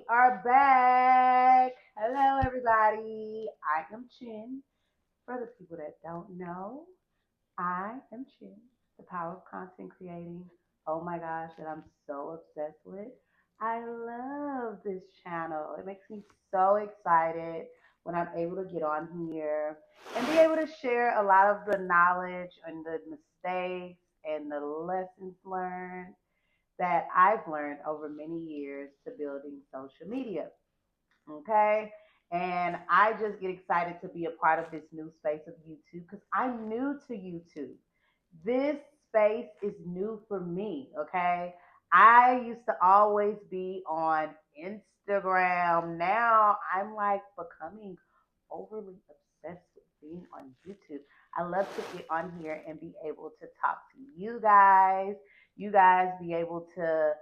We are back. Hello, everybody. I am Chin. For the people that don't know, I am Chin, the power of content creating. Oh my gosh, that I'm so obsessed with. I love this channel. It makes me so excited when I'm able to get on here and be able to share a lot of the knowledge and the mistakes and the lessons learned that I've learned over many years to building social media. Okay. And I just get excited to be a part of this new space of YouTube because I'm new to YouTube. This space is new for me. Okay. I used to always be on Instagram. Now I'm like becoming overly obsessed with being on YouTube. I love to get on here and be able to talk to you guys be able to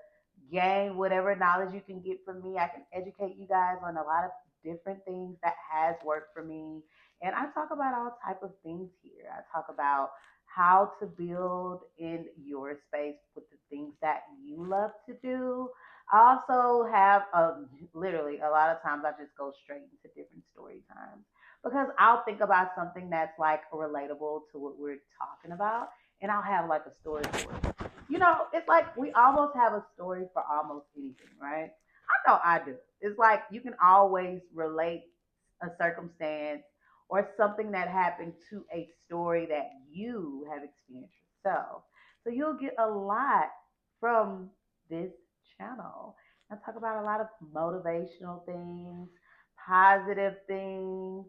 gain whatever knowledge you can get from me. I can educate you guys on a lot of different things that has worked for me. And I talk about all type of things here. I talk about how to build in your space with the things that you love to do. I also have literally a lot of times I just go straight into different story times because I'll think about something that's like relatable to what we're talking about and I'll have like a story for it. It's like we almost have a story for almost anything, right? I know I do. It's like you can always relate a circumstance or something that happened to a story that you have experienced yourself. So you'll get a lot from this channel. I talk about a lot of motivational things, positive things,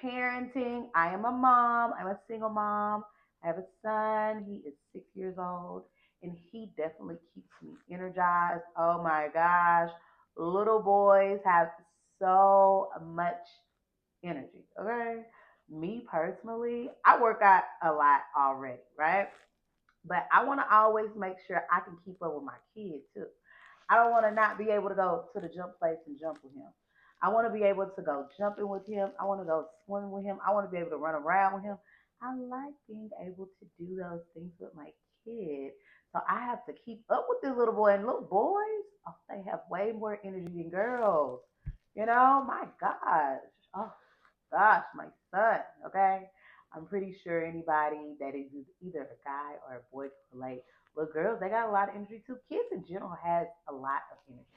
parenting. I am a mom, I'm a single mom. I have a son, he is 6 years old, and he definitely keeps me energized. Oh my gosh, little boys have so much energy, okay? Me personally, I work out a lot already, right? But I want to always make sure I can keep up with my kids too. I don't want to not be able to go to the jump place and jump with him. I want to be able to go jumping with him. I want to go swimming with him. I want to be able to run around with him. I like being able to do those things with my kid. So I have to keep up with this little boy. And little boys, oh, they have way more energy than girls. My gosh. Oh, gosh, my son, okay? I'm pretty sure anybody that is either a guy or a boy can relate. Look, girls, they got a lot of energy too. Kids in general has a lot of energy.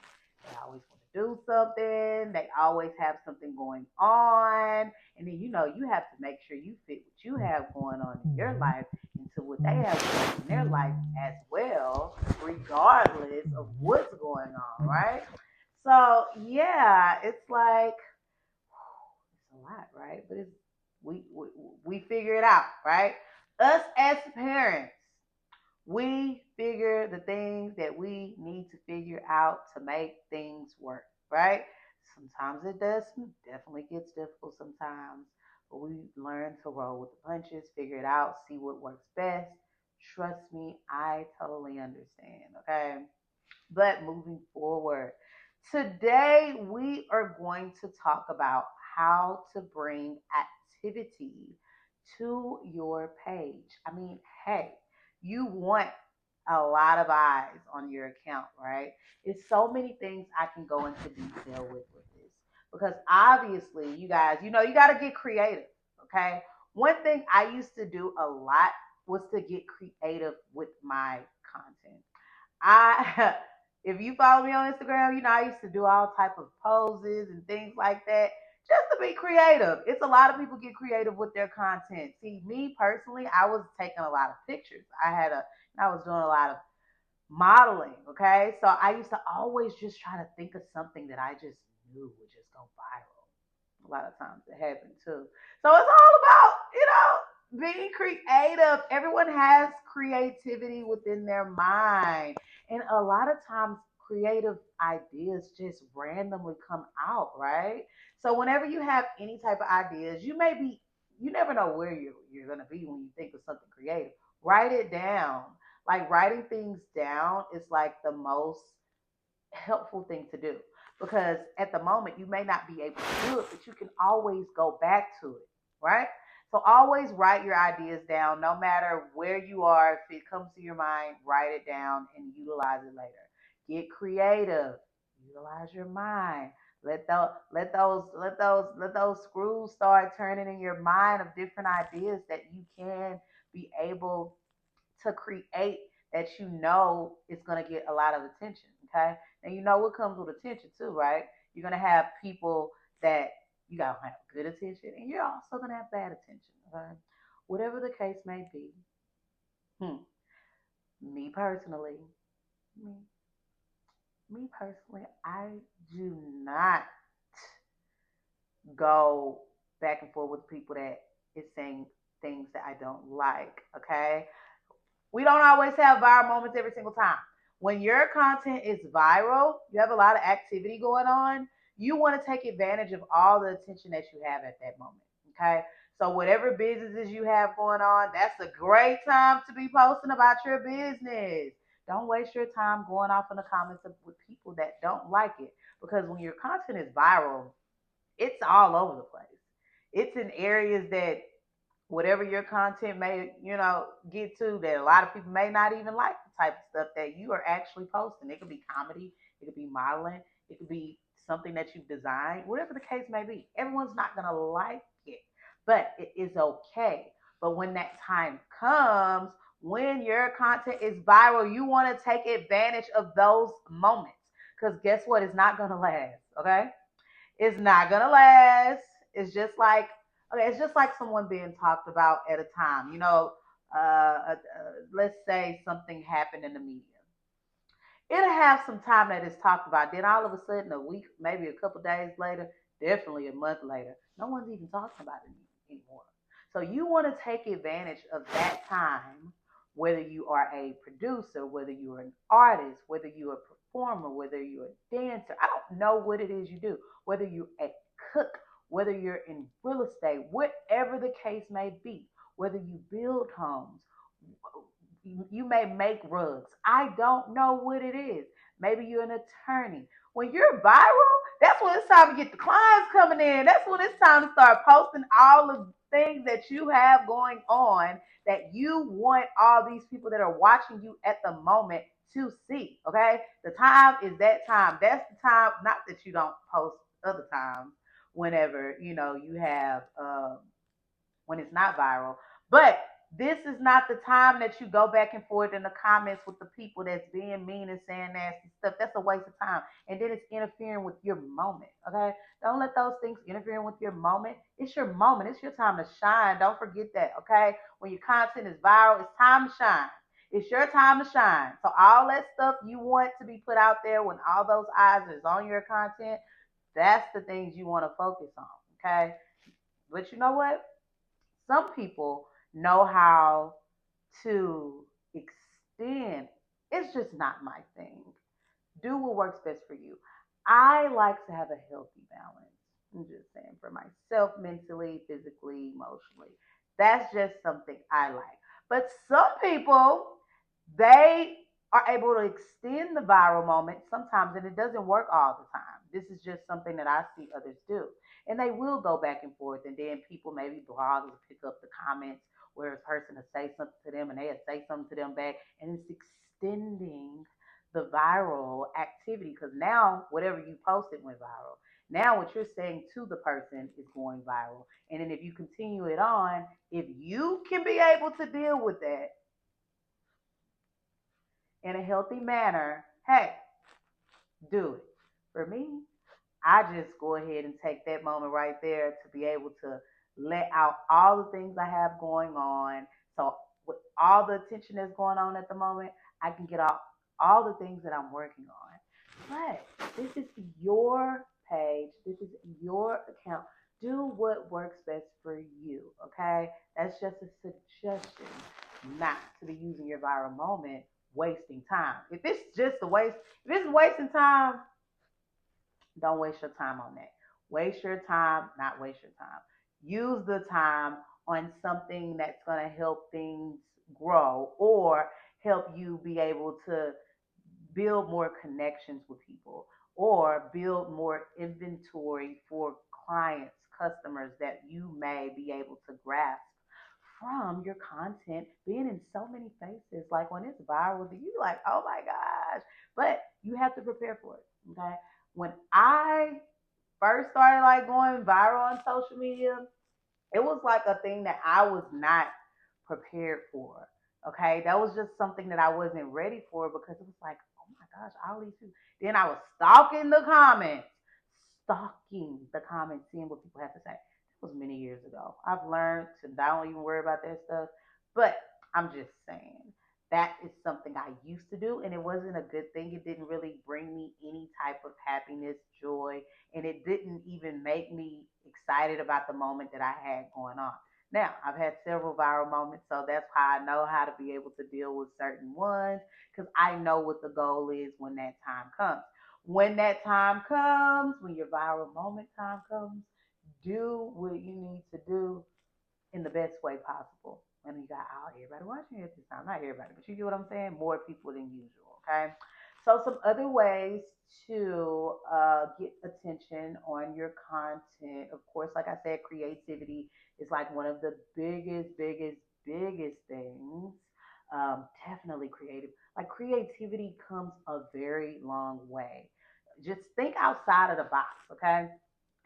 They always want to do something. They always have something going on. And then, you have to make sure you fit what you have going on in your life into what they have going on in their life as well, regardless of what's going on, right? So, yeah, it's like, it's a lot, right? But we figure it out, right? Us as parents, we figure the things that we need to figure out to make things work, right? Sometimes it does, definitely gets difficult sometimes, but we learn to roll with the punches, figure it out, see what works best. Trust me, I totally understand, okay? But moving forward, today we are going to talk about how to bring activity to your page. I mean, hey, you want a lot of eyes on your account, right? It's so many things I can go into detail with this because obviously, you guys, you got to get creative, okay? One thing I used to do a lot was to get creative with my content. I if you follow me on Instagram, I used to do all type of poses and things like that just to be creative. It's a lot of people get creative with their content. See, me personally, I was taking a lot of pictures. I was doing a lot of modeling, okay? So I used to always just try to think of something that I just knew would just go viral. A lot of times it happened too. So it's all about, being creative. Everyone has creativity within their mind. And a lot of times creative ideas just randomly come out, right? So whenever you have any type of ideas, you never know where you're gonna be when you think of something creative. Write it down. Like writing things down is like the most helpful thing to do because at the moment you may not be able to do it, but you can always go back to it, right? So always write your ideas down, no matter where you are. If it comes to your mind, write it down and utilize it later. Get creative. utilize your mind. Let those screws start turning in your mind of different ideas that you can be able to create, that you know is going to get a lot of attention. Okay. And you know what comes with attention too, right? You're going to have people that you got to have good attention, and you're also going to have bad attention. Okay. Whatever the case may be, hmm, me personally, me, me personally, I do not go back and forth with people that is saying things that I don't like. Okay. We don't always have viral moments every single time. When your content is viral, you have a lot of activity going on. You want to take advantage of all the attention that you have at that moment. Okay. So, whatever businesses you have going on, that's a great time to be posting about your business. Don't waste your time going off in the comments with people that don't like it. Because when your content is viral, it's all over the place. It's in areas that whatever your content may, get to, that a lot of people may not even like the type of stuff that you are actually posting. It could be comedy, it could be modeling, it could be something that you've designed, whatever the case may be. Everyone's not gonna like it, but it is okay. But when that time comes, when your content is viral, you want to take advantage of those moments. Because guess what? It's not gonna last. Okay, it's not gonna last. It's just like, okay, it's just like someone being talked about at a time. Let's say something happened in the media. It'll have some time that it's talked about. Then all of a sudden, a week, maybe a couple days later, definitely a month later, no one's even talking about it anymore. So you want to take advantage of that time, whether you are a producer, whether you're an artist, whether you're a performer, whether you're a dancer. I don't know what it is you do, whether you're a cook, whether you're in real estate, whatever the case may be, whether you build homes, you may make rugs. I don't know what it is. Maybe you're an attorney. When you're viral, that's when it's time to get the clients coming in. That's when it's time to start posting all of the things that you have going on, that you want all these people that are watching you at the moment to see. Okay. The time is that time. That's the time, not that you don't post other times whenever, you have when it's not viral. But this is not the time that you go back and forth in the comments with the people that's being mean and saying nasty stuff. That's a waste of time. And then it's interfering with your moment. Okay. Don't let those things interfere with your moment. It's your moment. It's your time to shine. Don't forget that. Okay. When your content is viral, it's time to shine. It's your time to shine. So all that stuff you want to be put out there, when all those eyes is on your content, that's the things you want to focus on. Okay. But you know what? Some people know how to extend. It's just not my thing. Do what works best for you. I like to have a healthy balance. I'm just saying, for myself, mentally, physically, emotionally. That's just something I like. But some people, they are able to extend the viral moment sometimes, and it doesn't work all the time. This is just something that I see others do. And they will go back and forth, and then people, maybe bloggers, pick up the comments where a person will say something to them and they'll say something to them back, and it's extending the viral activity, because now whatever you posted went viral. Now what you're saying to the person is going viral. And then if you continue it on, if you can be able to deal with that in a healthy manner, hey, do it. For me, I just go ahead and take that moment right there to be able to let out all the things I have going on. So with all the attention that's going on at the moment, I can get out all the things that I'm working on. But this is your page. This is your account. Do what works best for you. Okay? That's just a suggestion, not to be using your viral moment wasting time. If it's just a waste, if it's wasting time, don't waste your time on that. Waste your time, not waste your time. Use the time on something that's going to help things grow, or help you be able to build more connections with people, or build more inventory for clients, customers that you may be able to grasp from your content being in so many faces. Like when it's viral, you like, oh my gosh. But you have to prepare for it. Okay. When I first started like going viral on social media, it was like a thing that I was not prepared for. Okay, that was just something that I wasn't ready for because it was like, oh my gosh, all these people. Then I was stalking the comments, seeing what people have to say. That was many years ago. I've learned to not even worry about that stuff. But I'm just saying that is something I used to do, and it wasn't a good thing. It didn't really bring me any type of happiness, joy, and it didn't even make me excited about the moment that I had going on. Now, I've had several viral moments, so that's how I know how to be able to deal with certain ones because I know what the goal is when that time comes. When that time comes, when your viral moment time comes, do what you need to do in the best way possible. And you got all everybody watching you at this time. Not everybody, but you get what I'm saying? More people than usual. Okay. So some other ways to get attention on your content. Of course, like I said, creativity is like one of the biggest things. Definitely creative. Like creativity comes a very long way. Just think outside of the box, okay?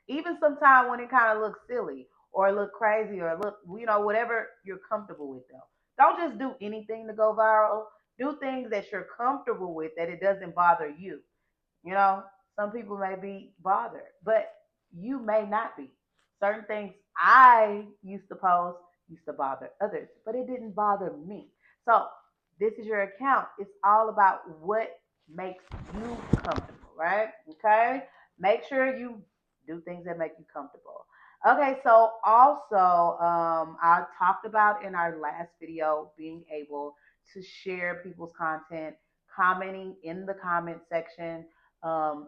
Even sometimes when it kind of looks silly or look crazy or look, whatever you're comfortable with though. Don't just do anything to go viral. Do things that you're comfortable with that it doesn't bother you. You know, some people may be bothered, but you may not be. Certain things I used to post used to bother others, but it didn't bother me. So this is your account. It's all about what makes you comfortable, right? Okay. Make sure you do things that make you comfortable. Okay, so also, I talked about in our last video being able to share people's content, commenting in the comment section,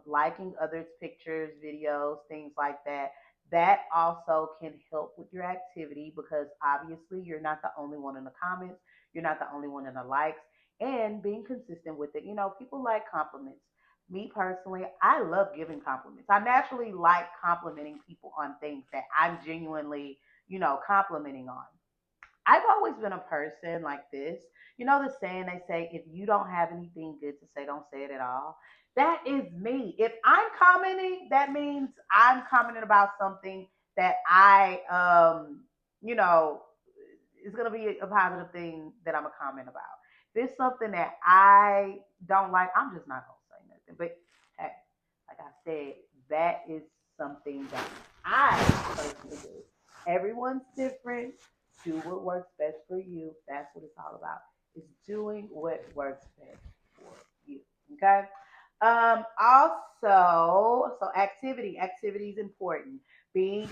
liking others' pictures, videos, things like that. That also can help with your activity because obviously you're not the only one in the comments, you're not the only one in the likes, and being consistent with it. People like compliments. Me personally, I love giving compliments. I naturally like complimenting people on things that I'm genuinely, complimenting on. I've always been a person like this. You know the saying they say, if you don't have anything good to say, don't say it at all. That is me. If I'm commenting, that means I'm commenting about something that you know, is gonna be a positive thing that I'm gonna comment about. If it's something that I don't like, I'm just not gonna say nothing. But hey, like I said, that is something that I personally do. Everyone's different. Do what works best for you. That's what it's all about. It's doing what works best for you. Okay. Also, so activity is important. Being,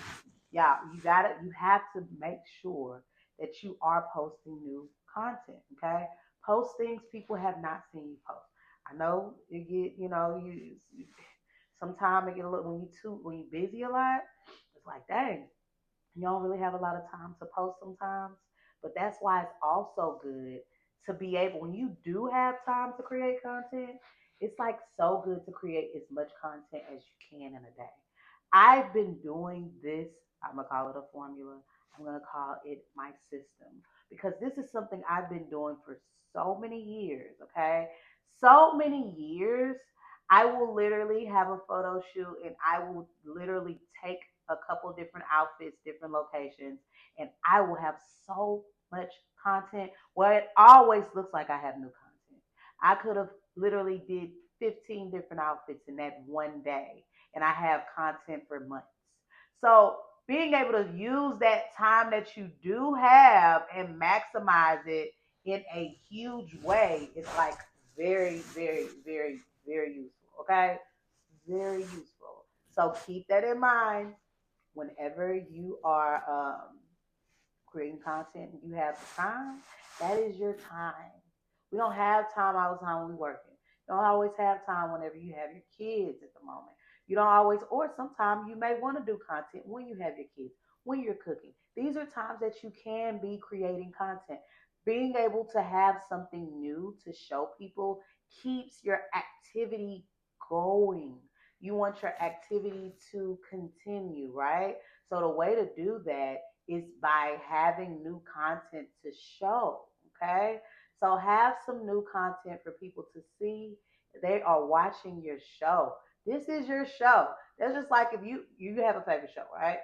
yeah, you have to make sure that you are posting new content. Okay. Post things people have not seen you post. I know you get, you sometimes it get a little when you busy a lot. It's like, dang, you don't really have a lot of time to post sometimes, but that's why it's also good to be able, when you do have time to create content, it's like so good to create as much content as you can in a day. I've been doing this, I'm gonna call it a formula, I'm gonna call it my system because this is something I've been doing for so many years, okay? So many years. I will literally have a photo shoot and I will literally take a couple different outfits, different locations, and I will have so much content where it always looks like I have new content. I could have literally did 15 different outfits in that one day, and I have content for months. So being able to use that time that you do have and maximize it in a huge way is like very useful. Okay, very useful. So keep that in mind whenever you are creating content and you have time, that is your time. We don't have time all the time when we're working. You don't always have time whenever you have your kids at the moment. You don't always, or sometimes you may want to do content when you have your kids, when you're cooking. These are times that you can be creating content. Being able to have something new to show people keeps your activity going. You want your activity to continue, right? So the way to do that is by having new content to show. Okay. So have some new content for people to see. They are watching your show. This is your show. That's just like if you have a favorite show, right?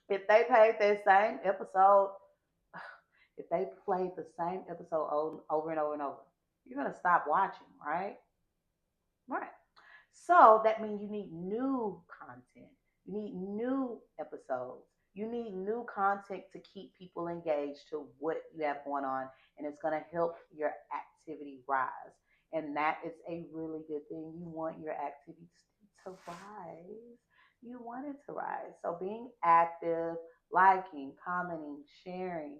If they played that same episode, if they played the same episode over and over and over, you're gonna stop watching, right? Right. So that means you need new content. You need new episodes. You need new content to keep people engaged to what you have going on, and it's going to help your activity rise. And that is a really good thing. You want your activity to rise. You want it to rise. So being active, liking, commenting, sharing,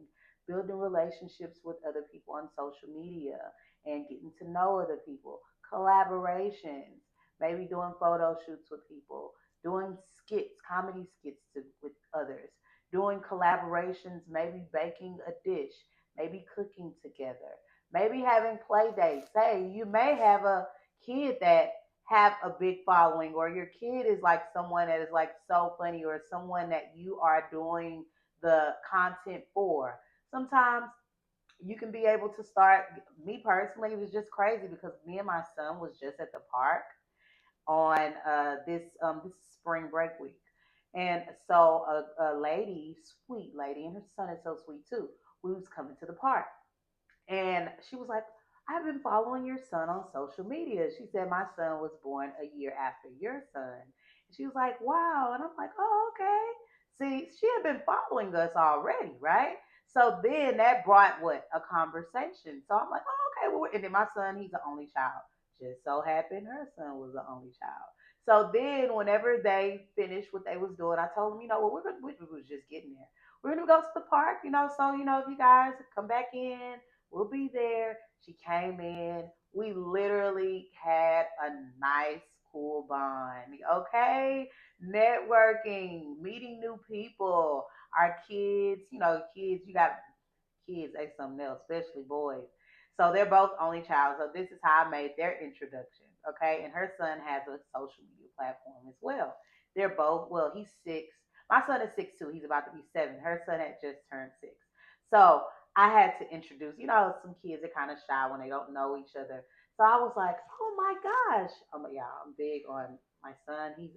building relationships with other people on social media, and getting to know other people, collaborations, maybe doing photo shoots with people, doing skits, comedy skits with others, doing collaborations, maybe baking a dish, maybe cooking together, maybe having play dates. Hey, you may have a kid that have a big following, or your kid is like someone that is like so funny, or someone that you are doing the content for. Sometimes you can be able to start. Me personally, it was just crazy because me and my son was just at the park on this spring break week. And so a lady, sweet lady, and her son is so sweet too. We was coming to the park, and she was like, "I've been following your son on social media." She said my son was born a year after your son. And she was like, "Wow," and I'm like, "Oh, okay." See, she had been following us already, right? So then that brought what, a conversation. So I'm like, "Oh, okay." Well, and then my son, he's the only child. Just so happened her son was the only child. So then, whenever they finished what they was doing, I told them, what, we was just getting there. We're gonna go to the park, so if you guys come back in, we'll be there. She came in. We literally had a nice, cool bond. Okay, networking, meeting new people. Our kids, kids, you got kids, they something else, especially boys. So they're both only child. So this is how I made their introduction. Okay. And her son has a social media platform as well. They're both, well, he's 6. My son is 6 too. He's about to be 7. Her son had just turned 6. So I had to introduce, some kids are kind of shy when they don't know each other. So I was like, oh my gosh. Yeah, I'm big on my son. He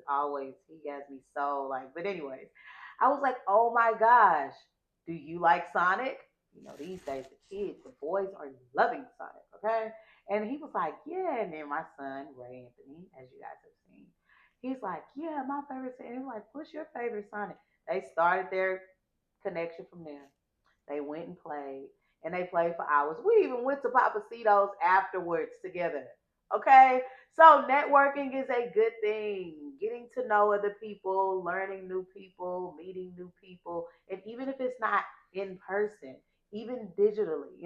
has me so like, but anyways, I was like, oh my gosh, do you like Sonic? These days the kids, the boys are loving Sonic, okay? And he was like, yeah. And then my son, Ray Anthony, as you guys have seen, he's like, yeah, my favorite. And he's like, what's your favorite Sonic? They started their connection from there. They went and played, and they played for hours. We even went to Papacitos afterwards together. Okay? So networking is a good thing. Getting to know other people, learning new people, meeting new people, and even if it's not in person, even digitally,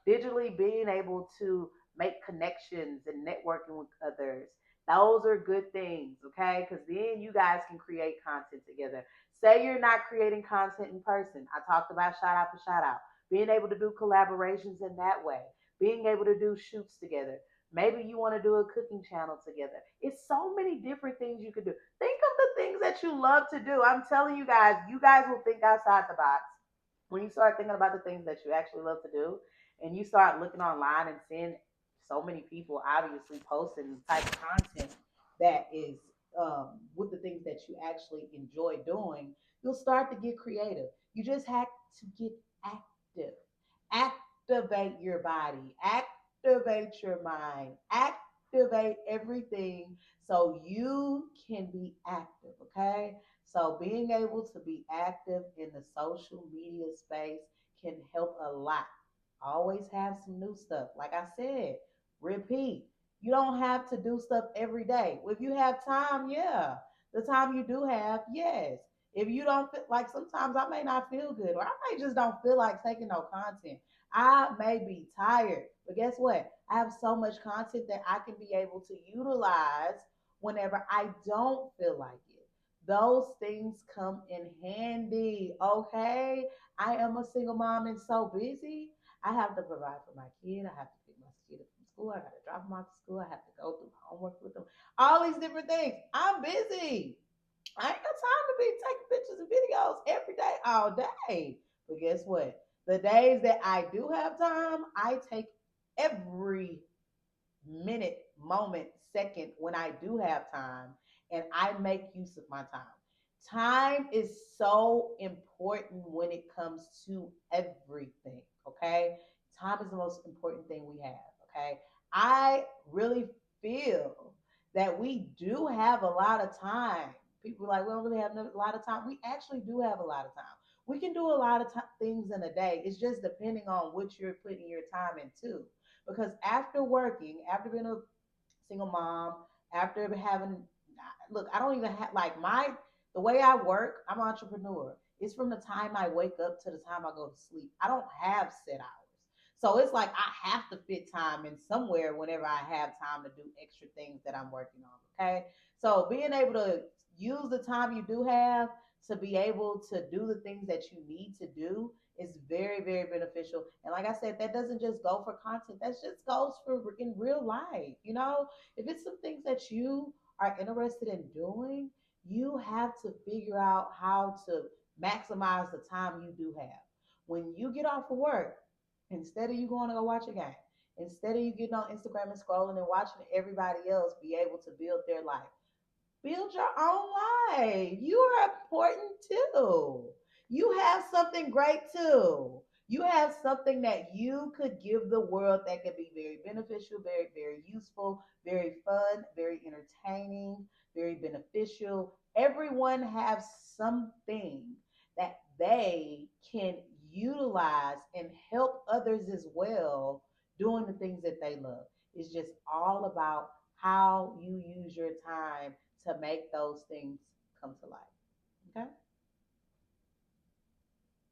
digitally being able to make connections and networking with others. Those are good things, okay? Because then you guys can create content together. Say you're not creating content in person. I talked about shout out for shout out. Being able to do collaborations in that way. Being able to do shoots together. Maybe you want to do a cooking channel together. It's so many different things you could do. Think of the things that you love to do. I'm telling you guys will think outside the box when you start thinking about the things that you actually love to do, and you start looking online and seeing so many people obviously posting the type of content that is with the things that you actually enjoy doing, you'll start to get creative. You just have to get active. Activate your body, activate your mind, activate everything so you can be active, okay? So being able to be active in the social media space can help a lot. Always have some new stuff. Like I said, repeat. You don't have to do stuff every day. If you have time, yeah. The time you do have, yes. If you don't feel like, sometimes I may not feel good, or I may just don't feel like taking no content. I may be tired, but guess what? I have so much content that I can be able to utilize whenever I don't feel like it. Those things come in handy, okay? I am a single mom and so busy. I have to provide for my kid. I have to pick my kid up from school. I got to drop him off to school. I have to go through homework with them. All these different things. I'm busy. I ain't got time to be taking pictures and videos every day, all day. But guess what? The days that I do have time, I take every minute, moment, second when I do have time and I make use of my time. Time is so important when it comes to everything, okay? Time is the most important thing we have, okay? I really feel that we do have a lot of time. People are like, we don't really have a lot of time. We actually do have a lot of time. We can do a lot of things in a day. It's just depending on what you're putting your time into. Because after working, after being a single mom, after having, look, I don't even have like the way I work, I'm an entrepreneur. It's from the time I wake up to the time I go to sleep. I don't have set hours. So it's like I have to fit time in somewhere whenever I have time to do extra things that I'm working on. Okay. So being able to use the time you do have to be able to do the things that you need to do is very, very beneficial. And like I said, that doesn't just go for content, that just goes for in real life. If it's some things that you are interested in doing, you have to figure out how to maximize the time you do have. When you get off of work, instead of you going to go watch a game, instead of you getting on Instagram and scrolling and watching everybody else be able to build their life, build your own life. You are important too. You have something great too. You have something that you could give the world that could be very beneficial, very, very useful, very fun, very entertaining, very beneficial. Everyone has something that they can utilize and help others as well doing the things that they love. It's just all about how you use your time to make those things come to life. Okay?